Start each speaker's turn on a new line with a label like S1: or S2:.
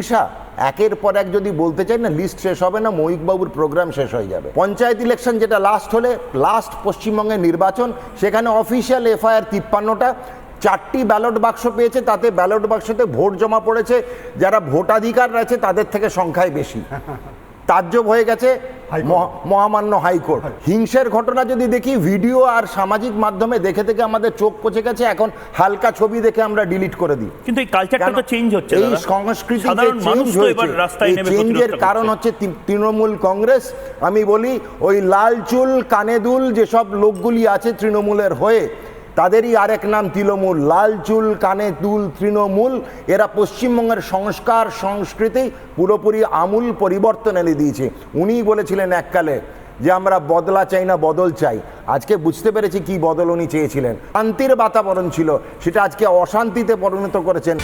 S1: হিংসা একের পর এক যদি বলতে চাই না, লিস্ট শেষ হবে না, মৌলিকবাবুর প্রোগ্রাম শেষ হয়ে যাবে। পঞ্চায়েত ইলেকশন যেটা লাস্ট পশ্চিমবঙ্গের নির্বাচন, সেখানে অফিসিয়াল এফআইআর 53টা, 4টি ব্যালট বাক্স পেয়েছে, তাতে ব্যালট বাক্সতে ভোট জমা পড়েছে যারা ভোটাধিকার রয়েছে তাদের থেকে সংখ্যায় বেশি। তাজ্জব হয়ে গেছে মহামান্য হাইকোর্ট। হিংসের ঘটনা যদি দেখি, ভিডিও আর সামাজিক মাধ্যমে দেখে থেকে আমাদের চোখ পচে গেছে, এখন হালকা ছবি দেখে আমরা ডিলিট করে দিই।
S2: কিন্তু এই কালচারটা তো চেঞ্জ হচ্ছে,
S1: এই সংস্কৃতি চেঞ্জের কারণ হচ্ছে তৃণমূল কংগ্রেস। আমি বলি ওই লাল চুল কানে দুল যেসব লোকগুলি আছে তৃণমূলের হয়ে, তাদেরই আরেক নাম তৃণমূল। লাল চুল কানে দুল তৃণমূল, এরা পশ্চিমবঙ্গের সংস্কার সংস্কৃতি পুরোপুরি আমূল পরিবর্তন এনে দিয়েছে। উনিই বলেছিলেন এককালে যে আমরা বদলা চাই না, বদল চাই। আজকে বুঝতে পেরেছি কি বদল উনি চেয়েছিলেন। শান্তির বাতাবরণ ছিল, সেটা আজকে অশান্তিতে পরিণত করেছেন।